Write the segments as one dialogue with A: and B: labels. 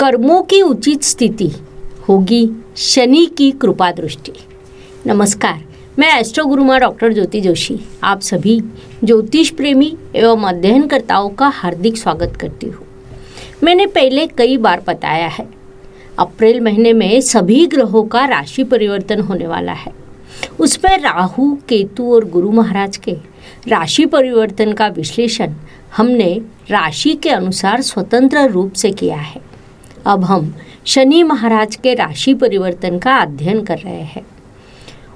A: कर्मों की उचित स्थिति होगी शनि की कृपा दृष्टि। नमस्कार, मैं एस्ट्रो गुरुमा डॉक्टर ज्योति जोशी आप सभी ज्योतिष प्रेमी एवं अध्ययनकर्ताओं का हार्दिक स्वागत करती हूँ। मैंने पहले कई बार बताया है, अप्रैल महीने में सभी ग्रहों का राशि परिवर्तन होने वाला है। उसमें राहु, केतु और गुरु महाराज के राशि परिवर्तन का विश्लेषण हमने राशि के अनुसार स्वतंत्र रूप से किया है। अब हम शनि महाराज के राशि परिवर्तन का अध्ययन कर रहे हैं।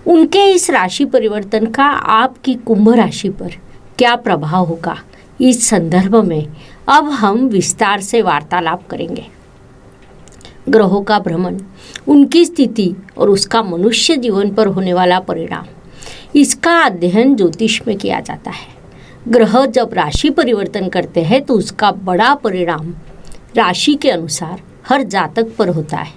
A: उनके इस राशि परिवर्तन का आपकी कुंभ राशि पर क्या प्रभाव होगा, इस संदर्भ में अब हम विस्तार से वार्तालाप करेंगे। ग्रहों का भ्रमण, उनकी स्थिति और उसका मनुष्य जीवन पर होने वाला परिणाम, इसका अध्ययन ज्योतिष में किया जाता है। ग्रह जब राशि परिवर्तन करते हैं तो उसका बड़ा परिणाम राशि के अनुसार हर जातक पर होता है,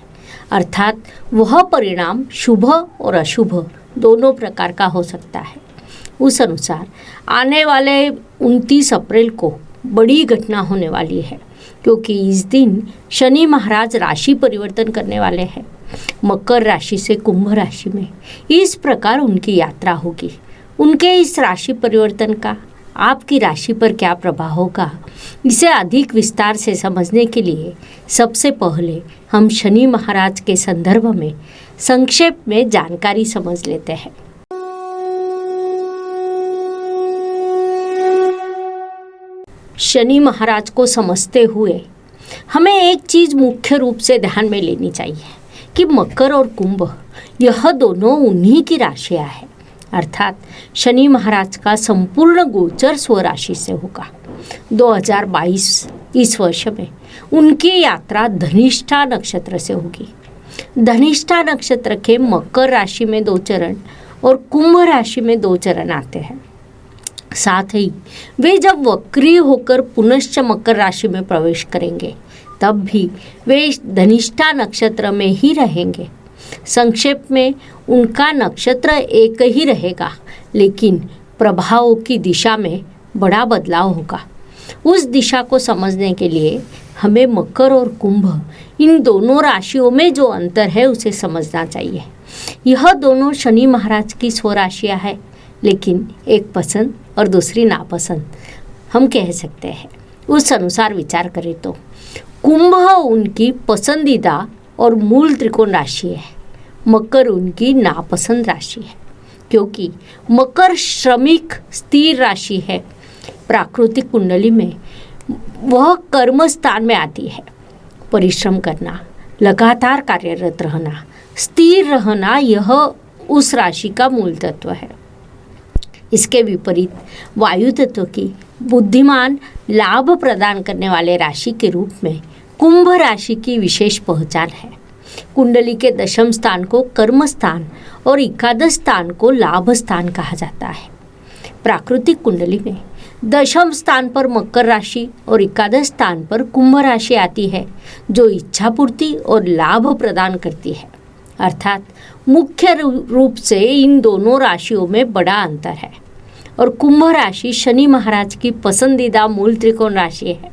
A: अर्थात वह परिणाम शुभ और अशुभ दोनों प्रकार का हो सकता है। उस अनुसार आने वाले 29 अप्रैल को बड़ी घटना होने वाली है, क्योंकि इस दिन शनि महाराज राशि परिवर्तन करने वाले हैं। मकर राशि से कुंभ राशि में इस प्रकार उनकी यात्रा होगी। उनके इस राशि परिवर्तन का आपकी राशि पर क्या प्रभाव होगा, इसे अधिक विस्तार से समझने के लिए सबसे पहले हम शनि महाराज के संदर्भ में संक्षेप में जानकारी समझ लेते हैं। शनि महाराज को समझते हुए हमें एक चीज मुख्य रूप से ध्यान में लेनी चाहिए कि मकर और कुंभ यह दोनों उन्हीं की राशियां हैं, अर्थात शनि महाराज का संपूर्ण गोचर स्वराशि से होगा। 2022 इस वर्ष में उनकी यात्रा धनिष्ठा नक्षत्र से होगी। धनिष्ठा नक्षत्र के मकर राशि में 2 चरण और कुंभ राशि में 2 चरण आते हैं। साथ ही वे जब वक्री होकर पुनश्च मकर राशि में प्रवेश करेंगे तब भी वे धनिष्ठा नक्षत्र में ही रहेंगे। संक्षेप में उनका नक्षत्र एक ही रहेगा, लेकिन प्रभावों की दिशा में बड़ा बदलाव होगा। उस दिशा को समझने के लिए हमें मकर और कुंभ इन दोनों राशियों में जो अंतर है उसे समझना चाहिए। यह दोनों शनि महाराज की स्वराशियां है, लेकिन एक पसंद और दूसरी नापसंद हम कह सकते हैं। उस अनुसार विचार करें तो कुंभ उनकी पसंदीदा और मूल त्रिकोण राशि है, मकर उनकी नापसंद राशि है, क्योंकि मकर श्रमिक स्थिर राशि है। प्राकृतिक कुंडली में वह कर्म स्थान में आती है। परिश्रम करना, लगातार कार्यरत रहना, स्थिर रहना, यह उस राशि का मूल तत्व है। इसके विपरीत वायु तत्व की बुद्धिमान, लाभ प्रदान करने वाले राशि के रूप में कुंभ राशि की विशेष पहचान है। कुंडली के दशम स्थान को कर्म स्थान और एकादश स्थान को लाभ स्थान कहा जाता है। प्राकृतिक कुंडली में दशम स्थान पर मकर राशि और एकादश स्थान पर कुंभ राशि आती है, जो इच्छा पूर्ति और लाभ प्रदान करती है। अर्थात मुख्य रूप से इन दोनों राशियों में बड़ा अंतर है। और कुंभ राशि शनि महाराज की पसंदीदा मूल त्रिकोण राशि है।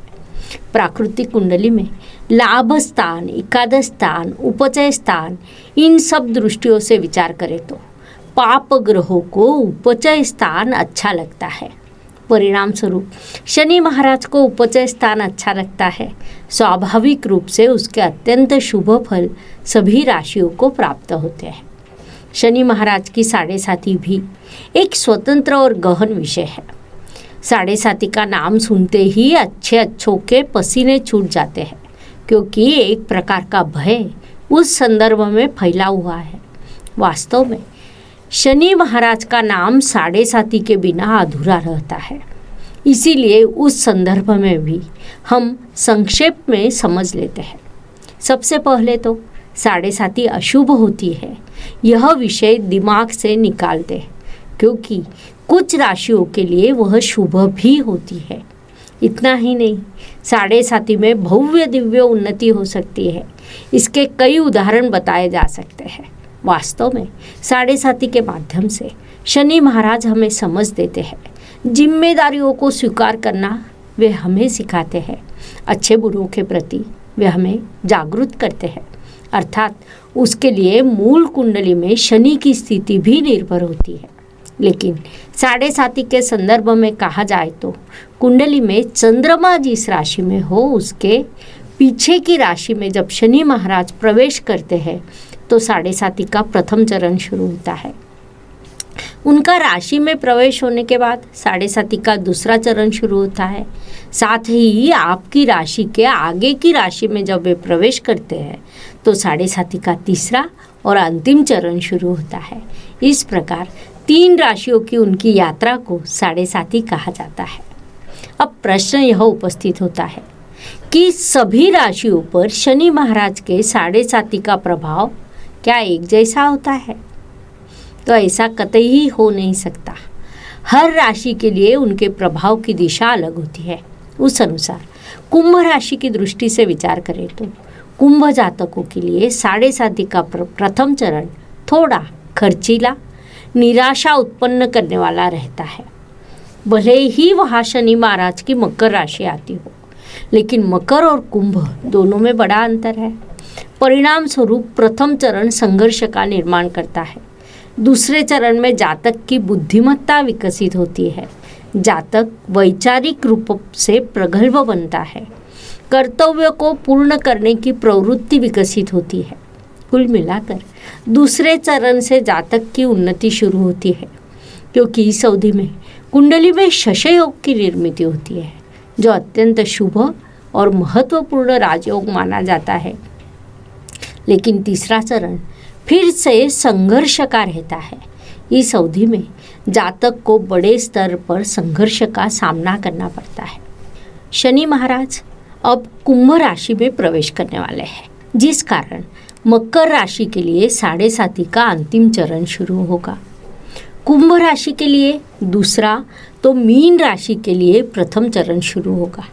A: प्राकृतिक कुंडली में लाभ स्थान, एकादश स्थान, उपचय स्थान, इन सब दृष्टियों से विचार करें तो पाप ग्रहों को उपचय स्थान अच्छा लगता है। परिणाम स्वरूप शनि महाराज को उपचय स्थान अच्छा लगता है। स्वाभाविक रूप से उसके अत्यंत शुभ फल सभी राशियों को प्राप्त होते हैं। शनि महाराज की 7.5 भी एक स्वतंत्र और गहन विषय है। 7.5 का नाम सुनते ही अच्छों के पसीने छूट जाते हैं, क्योंकि एक प्रकार का भय उस संदर्भ में फैला हुआ है। वास्तव में शनि महाराज का नाम 7.5 के बिना अधूरा रहता है। इसीलिए उस संदर्भ में भी हम संक्षेप में समझ लेते हैं। सबसे पहले तो 7.5 अशुभ होती है, यह विषय दिमाग से निकाल दें, क्योंकि कुछ राशियों के लिए वह शुभ भी होती है। इतना ही नहीं, 7.5 में भव्य दिव्य उन्नति हो सकती है। इसके कई उदाहरण बताए जा सकते हैं। वास्तव में 7.5 के माध्यम से शनि महाराज हमें समझ देते हैं। जिम्मेदारियों को स्वीकार करना वे हमें सिखाते हैं। अच्छे बुरों के प्रति वे हमें जागरूक करते हैं, अर्थात उसके लिए मूल कुंडली में शनि की स्थिति भी निर्भर होती है। लेकिन साढ़े साथी के संदर्भ में कहा जाए तो कुंडली में चंद्रमा जिस राशि में हो उसके पीछे की राशि में जब शनि महाराज प्रवेश करते हैं तो साढ़े साथी का प्रथम चरण शुरू होता है। उनका राशि में प्रवेश होने के बाद साढ़े साथी का दूसरा चरण शुरू होता है। साथ ही आपकी राशि के आगे की राशि में जब वे प्रवेश करते हैं तो साढ़े साथी का तीसरा और अंतिम चरण शुरू होता है। इस प्रकार 3 राशियों की उनकी यात्रा को साढ़े साथी कहा जाता है। अब प्रश्न यह उपस्थित होता है कि सभी राशियों पर शनि महाराज के साढ़े साथी का प्रभाव क्या एक जैसा होता है? तो ऐसा कतई ही हो नहीं सकता। हर राशि के लिए उनके प्रभाव की दिशा अलग होती है। उस अनुसार कुंभ राशि की दृष्टि से विचार करें तो कुंभ जातकों के लिए साढ़े साथी का प्रथम चरण थोड़ा खर्चीला, निराशा उत्पन्न करने वाला रहता है। भले ही वहाँ शनि महाराज की मकर राशि आती हो, लेकिन मकर और कुंभ दोनों में बड़ा अंतर है। परिणाम स्वरूप प्रथम चरण संघर्ष का निर्माण करता है। दूसरे चरण में जातक की बुद्धिमत्ता विकसित होती है। जातक वैचारिक रूप से प्रगल्भ बनता है। कर्तव्य को पूर्ण करने की प्रवृत्ति विकसित होती है। कुल मिलाकर दूसरे चरण से जातक की उन्नति शुरू होती है, क्योंकि इस अवधि में कुंडली में शश योग की निर्मित होती है, जो अत्यंत शुभ और महत्वपूर्ण राजयोग माना जाता है। लेकिन तीसरा चरण फिर से संघर्ष का रहता है। इस अवधि में जातक को बड़े स्तर पर संघर्ष का सामना करना पड़ता है। शनि महाराज अब कुंभ राशि में प्रवेश करने वाले हैं, जिस कारण मकर राशि के लिए साढ़े साथी का अंतिम चरण शुरू होगा। कुंभ राशि के लिए दूसरा तो मीन राशि के लिए प्रथम चरण शुरू होगा।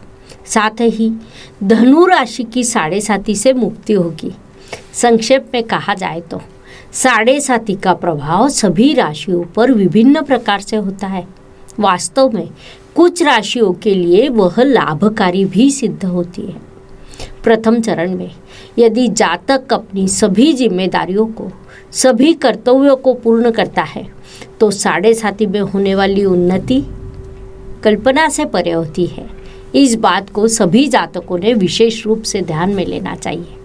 A: साथ ही धनु राशि की साढ़े साथी से मुक्ति होगी। संक्षेप में कहा जाए तो साढ़े साथी का प्रभाव सभी राशियों पर विभिन्न प्रकार से होता है। वास्तव में कुछ राशियों के लिए वह लाभकारी भी सिद्ध होती है। प्रथम चरण में यदि जातक अपनी सभी जिम्मेदारियों को, सभी कर्तव्यों को पूर्ण करता है तो साढ़े साथी में होने वाली उन्नति कल्पना से परे होती है। इस बात को सभी जातकों ने विशेष रूप से ध्यान में लेना चाहिए।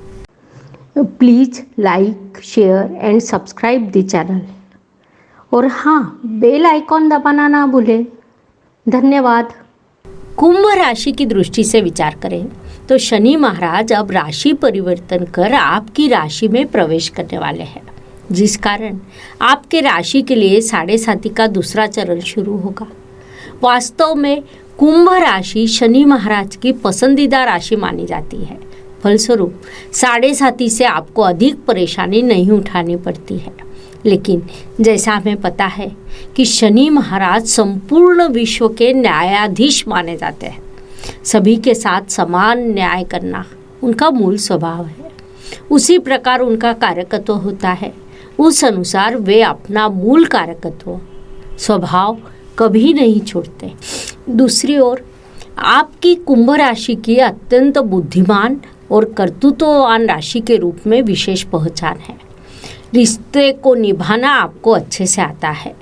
A: Please like, share and subscribe the channel, और हाँ, बेल आइकॉन दबाना ना भूलें। धन्यवाद। कुंभ राशि की दृष्टि से विचार करें तो शनि महाराज अब राशि परिवर्तन कर आपकी राशि में प्रवेश करने वाले हैं, जिस कारण आपके राशि के लिए साढ़े साथी का दूसरा चरण शुरू होगा। वास्तव में कुंभ राशि शनि महाराज की पसंदीदा राशि मानी जाती है। फलस्वरूप साढ़े साथी से आपको अधिक परेशानी नहीं उठानी पड़ती है। लेकिन जैसा हमें पता है कि शनि महाराज संपूर्ण विश्व के न्यायाधीश माने जाते हैं। सभी के साथ समान न्याय करना उनका मूल स्वभाव है। उसी प्रकार उनका कार्यकत्व होता है। उस अनुसार वे अपना मूल कार्यकत्व स्वभाव कभी नहीं छोड़ते। दूसरी ओर आपकी कुंभ राशि की अत्यंत बुद्धिमान और कर्तृत्ववान राशि के रूप में विशेष पहचान है। रिश्ते को निभाना आपको अच्छे से आता है।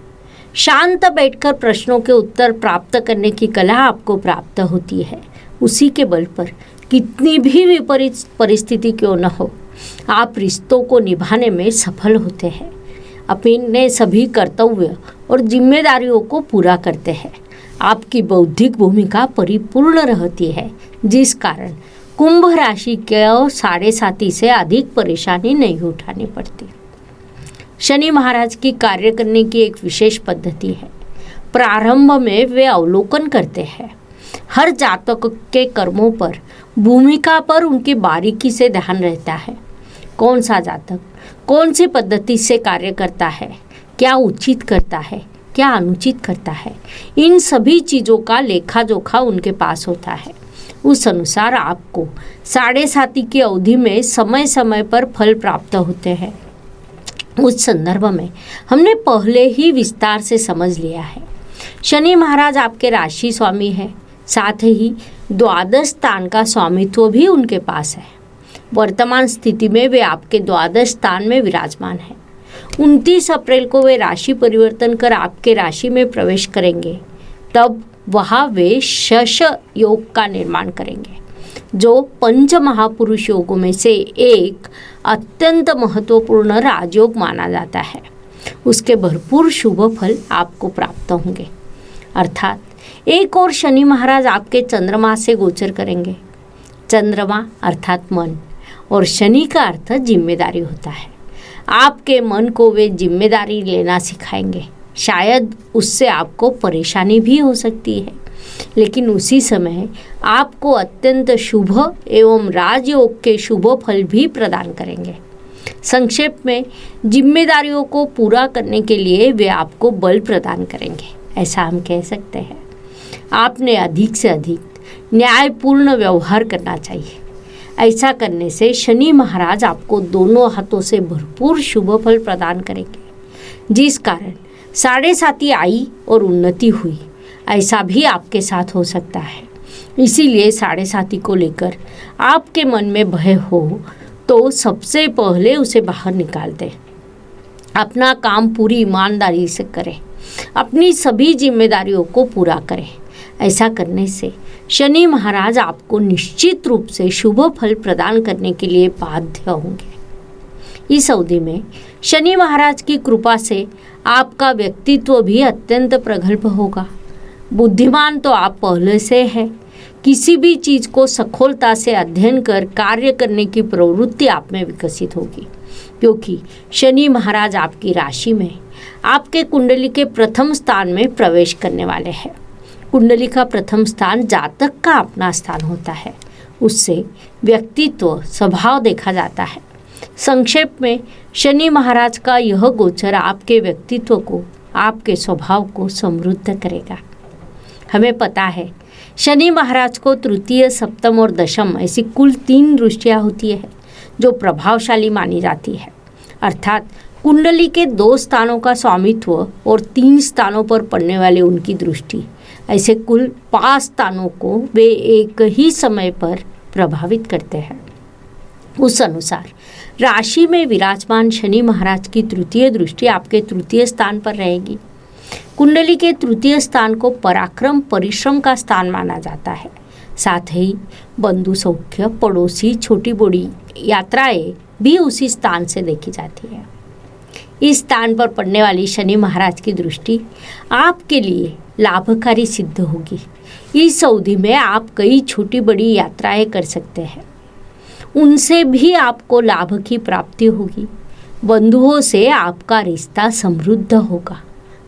A: शांत बैठकर प्रश्नों के उत्तर प्राप्त करने की कला आपको प्राप्त होती है। उसी के बल पर कितनी भी विपरीत परिस्थिति क्यों न हो, आप रिश्तों को निभाने में सफल होते हैं। अपने सभी कर्तव्य और जिम्मेदारियों को पूरा करते हैं। आपकी बौद्धिक भूमिका परिपूर्ण रहती है, जिस कारण कुंभ राशि के साढ़े साथी से अधिक परेशानी नहीं उठानी पड़ती। शनि महाराज की कार्य करने की एक विशेष पद्धति है। प्रारंभ में वे अवलोकन करते हैं। हर जातक के कर्मों पर, भूमिका पर उनकी बारीकी से ध्यान रहता है। कौन सा जातक कौन सी पद्धति से कार्य करता है, क्या उचित करता है, क्या अनुचित करता है, इन सभी चीज़ों का लेखा जोखा उनके पास होता है। उस अनुसार आपको साढ़े साथी की अवधि में समय समय पर फल प्राप्त होते हैं। उस संदर्भ में हमने पहले ही विस्तार से समझ लिया है। शनि महाराज आपके राशि स्वामी है, साथ ही द्वादश स्थान का स्वामित्व भी उनके पास है। वर्तमान स्थिति में वे आपके द्वादश स्थान में विराजमान है। 29 अप्रैल को वे राशि परिवर्तन कर आपके राशि में प्रवेश करेंगे। तब वहाँ वे शश योग का निर्माण करेंगे, जो पंच महापुरुष योगों में से एक अत्यंत महत्वपूर्ण राजयोग माना जाता है। उसके भरपूर शुभ फल आपको प्राप्त होंगे। अर्थात एक और शनि महाराज आपके चंद्रमा से गोचर करेंगे। चंद्रमा अर्थात मन और शनि का अर्थ जिम्मेदारी होता है। आपके मन को वे जिम्मेदारी लेना सिखाएंगे। शायद उससे आपको परेशानी भी हो सकती है, लेकिन उसी समय आपको अत्यंत शुभ एवं राजयोग के शुभ फल भी प्रदान करेंगे। संक्षेप में, जिम्मेदारियों को पूरा करने के लिए वे आपको बल प्रदान करेंगे, ऐसा हम कह सकते हैं। आपने अधिक से अधिक न्यायपूर्ण व्यवहार करना चाहिए। ऐसा करने से शनि महाराज आपको दोनों हाथों से भरपूर शुभ फल प्रदान करेंगे, जिस कारण 7.5 आई और उन्नति हुई। ऐसा भी आपके साथ हो सकता है। इसीलिए 7.5 को लेकर आपके मन में भय हो तो सबसे पहले उसे बाहर निकाल दें। अपना काम पूरी ईमानदारी से करें। अपनी सभी जिम्मेदारियों को पूरा करें। ऐसा करने से शनि महाराज आपको निश्चित रूप से शुभ फल प्रदान करने के लिए बाध्य होंगे। इस अवधि में शनि महाराज की कृपा से आपका व्यक्तित्व भी अत्यंत प्रगल्भ होगा। बुद्धिमान तो आप पहले से हैं। किसी भी चीज़ को सखोलता से अध्ययन कर कार्य करने की प्रवृत्ति आप में विकसित होगी, क्योंकि शनि महाराज आपकी राशि में आपके कुंडली के प्रथम स्थान में प्रवेश करने वाले हैं। कुंडली का प्रथम स्थान जातक का अपना स्थान होता है। उससे व्यक्तित्व, स्वभाव देखा जाता है। संक्षेप में, शनि महाराज का यह गोचर आपके व्यक्तित्व को, आपके स्वभाव को समृद्ध करेगा। हमें पता है शनि महाराज को तृतीय, सप्तम और दशम ऐसी कुल 3 दृष्टियाँ होती है जो प्रभावशाली मानी जाती है। अर्थात कुंडली के 2 स्थानों का स्वामित्व और 3 स्थानों पर पड़ने वाली उनकी दृष्टि, ऐसे कुल 5 स्थानों को वे एक ही समय पर प्रभावित करते हैं। उस अनुसार राशि में विराजमान शनि महाराज की तृतीय दृष्टि आपके तृतीय स्थान पर रहेगी। कुंडली के तृतीय स्थान को पराक्रम, परिश्रम का स्थान माना जाता है। साथ ही बंधु सौख्य, पड़ोसी, छोटी बड़ी यात्राएं भी उसी स्थान से देखी जाती है। इस स्थान पर पड़ने वाली शनि महाराज की दृष्टि आपके लिए लाभकारी सिद्ध होगी। इस अवधि में आप कई छोटी बड़ी यात्राएं कर सकते हैं। उनसे भी आपको लाभ की प्राप्ति होगी। बंधुओं से आपका रिश्ता समृद्ध होगा।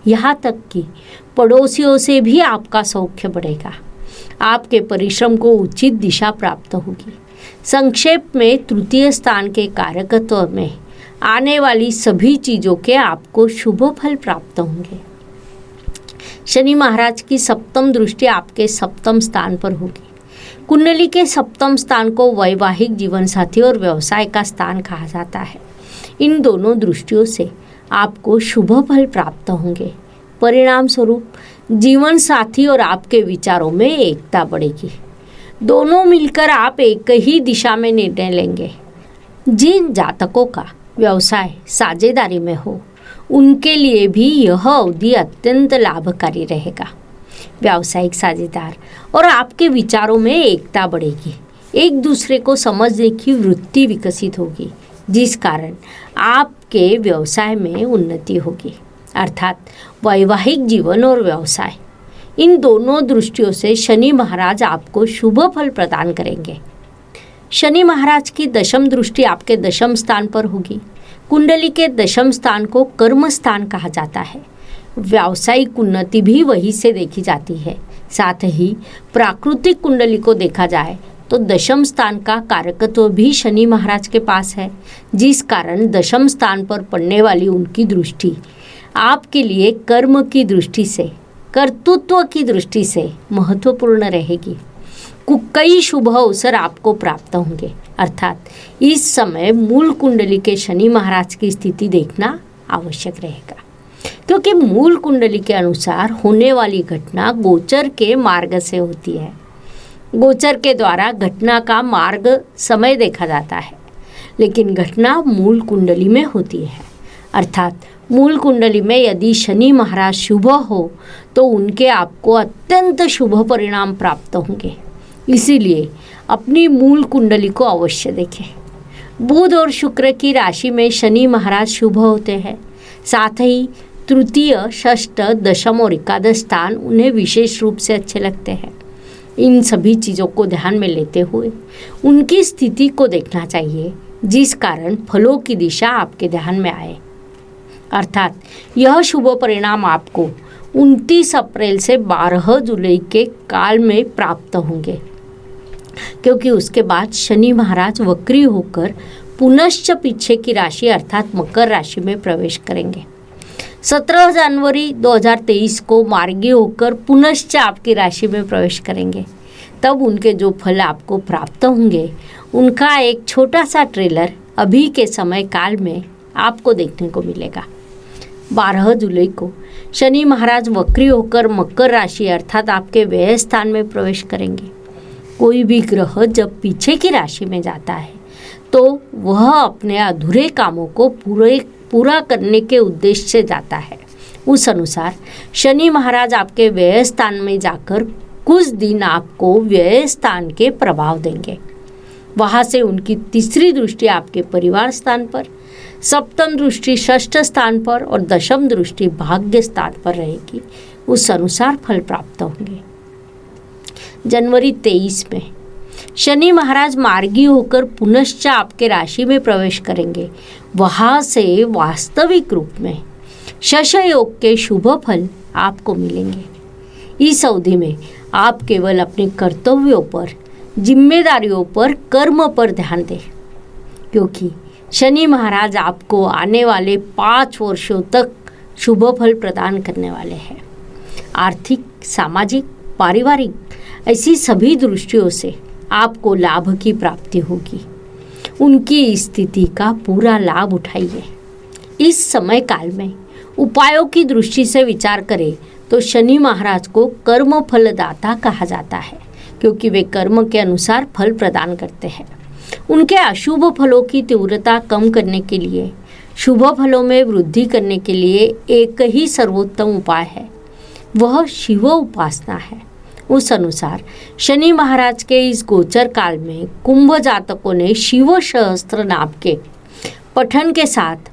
A: यहाँ तक कि पड़ोसियों से भी आपका सौख्य बढ़ेगा। आपके परिश्रम को उचित दिशा प्राप्त होगी। संक्षेप में, तृतीय स्थान के कारकत्व में आने वाली सभी चीज़ों के आपको शुभ फल प्राप्त होंगे। शनि महाराज की सप्तम दृष्टि आपके सप्तम स्थान पर होगी। कुंडली के सप्तम स्थान को वैवाहिक जीवन साथी और व्यवसाय का स्थान कहा जाता है। इन दोनों दृष्टियों से आपको शुभ फल प्राप्त होंगे। परिणाम स्वरूप जीवन साथी और आपके विचारों में एकता बढ़ेगी। दोनों मिलकर आप एक ही दिशा में निर्णय लेंगे। जिन जातकों का व्यवसाय साझेदारी में हो, उनके लिए भी यह अवधि अत्यंत लाभकारी रहेगा। व्यावसायिक साझेदार और आपके विचारों में एकता बढ़ेगी। एक दूसरे को समझने की वृत्ति विकसित होगी, जिस कारण आपके व्यवसाय में उन्नति होगी। अर्थात वैवाहिक जीवन और व्यवसाय, इन दोनों दृष्टियों से शनि महाराज आपको शुभ फल प्रदान करेंगे। शनि महाराज की दशम दृष्टि आपके दशम स्थान पर होगी। कुंडली के दशम स्थान को कर्म स्थान कहा जाता है। व्यावसायिक उन्नति भी वहीं से देखी जाती है। साथ ही प्राकृतिक कुंडली को देखा जाए तो दशम स्थान का कारकत्व भी शनि महाराज के पास है, जिस कारण दशम स्थान पर पड़ने वाली उनकी दृष्टि आपके लिए कर्म की दृष्टि से, कर्तृत्व की दृष्टि से महत्वपूर्ण रहेगी। कई शुभ अवसर आपको प्राप्त होंगे। अर्थात इस समय मूल कुंडली के शनि महाराज की स्थिति देखना आवश्यक रहेगा, क्योंकि मूल कुंडली के अनुसार होने वाली घटना गोचर के मार्ग से होती है। गोचर के द्वारा घटना का मार्ग समय देखा जाता है, लेकिन घटना मूल कुंडली में होती है। अर्थात मूल कुंडली में यदि शनि महाराज शुभ हो तो उनके आपको अत्यंत शुभ परिणाम प्राप्त होंगे। इसीलिए अपनी मूल कुंडली को अवश्य देखें। बुध और शुक्र की राशि में शनि महाराज शुभ होते हैं। साथ ही तृतीय, षष्ठ, दशम और एकादश स्थान उन्हें विशेष रूप से अच्छे लगते हैं। इन सभी चीज़ों को ध्यान में लेते हुए उनकी स्थिति को देखना चाहिए, जिस कारण फलों की दिशा आपके ध्यान में आए। अर्थात यह शुभ परिणाम आपको 29 अप्रैल से 12 जुलाई के काल में प्राप्त होंगे, क्योंकि उसके बाद शनि महाराज वक्री होकर पुनश्च पीछे की राशि अर्थात मकर राशि में प्रवेश करेंगे। 17 जनवरी 2023 को मार्गी होकर पुनश्च आपकी राशि में प्रवेश करेंगे। तब उनके जो फल आपको प्राप्त होंगे उनका एक छोटा सा ट्रेलर अभी के समय काल में आपको देखने को मिलेगा। 12 जुलाई को शनि महाराज वक्री होकर मकर राशि अर्थात आपके व्यय स्थान में प्रवेश करेंगे। कोई भी ग्रह जब पीछे की राशि में जाता है तो वह अपने अधूरे कामों को पूरा करने के उद्देश्य से जाता है। उस अनुसार शनि महाराज आपके व्यय स्थान में जाकर कुछ दिन आपको व्यय स्थान के प्रभाव देंगे। वहाँ से उनकी तीसरी दृष्टि आपके परिवार स्थान पर, सप्तम दृष्टि षष्ठ स्थान पर और दशम दृष्टि भाग्य स्थान पर रहेगी। उस अनुसार फल प्राप्त होंगे। जनवरी 23 में शनि महाराज मार्गी होकर पुनश्च आपके राशि में प्रवेश करेंगे। वहाँ से वास्तविक रूप में शश योग के शुभ फल आपको मिलेंगे। इस अवधि में आप केवल अपने कर्तव्यों पर, जिम्मेदारियों पर, कर्म पर ध्यान दें, क्योंकि शनि महाराज आपको आने वाले 5 वर्षों तक शुभ फल प्रदान करने वाले हैं। आर्थिक, सामाजिक, पारिवारिक ऐसी सभी दृष्टियों से आपको लाभ की प्राप्ति होगी। उनकी स्थिति का पूरा लाभ उठाइए। इस समय काल में उपायों की दृष्टि से विचार करें तो शनि महाराज को कर्म फलदाता कहा जाता है, क्योंकि वे कर्म के अनुसार फल प्रदान करते हैं। उनके अशुभ फलों की तीव्रता कम करने के लिए, शुभ फलों में वृद्धि करने के लिए एक ही सर्वोत्तम उपाय है, वह शिव उपासना है। उस अनुसार शनि महाराज के इस गोचर काल में कुंभ जातकों ने शिव सहस्त्र नाम के पठन के साथ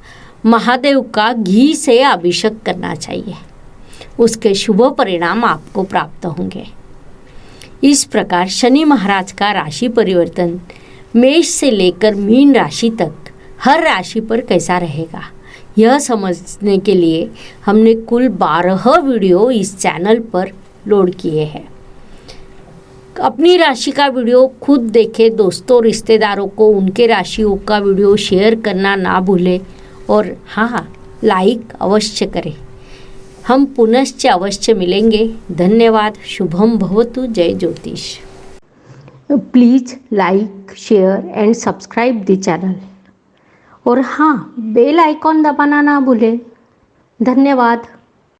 A: महादेव का घी से अभिषेक करना चाहिए। उसके शुभ परिणाम आपको प्राप्त होंगे। इस प्रकार शनि महाराज का राशि परिवर्तन मेष से लेकर मीन राशि तक हर राशि पर कैसा रहेगा, यह समझने के लिए हमने कुल 12 वीडियो इस चैनल पर लोड किए हैं। अपनी राशि का वीडियो खुद देखें, दोस्तों रिश्तेदारों को उनके राशियों का वीडियो शेयर करना ना भूलें और हाँ, लाइक अवश्य करें। हम पुनश्च अवश्य मिलेंगे। धन्यवाद। शुभम भवतु। जय ज्योतिष। Please like, share and subscribe the channel और हाँ, बेल आइकॉन दबाना ना भूलें। धन्यवाद।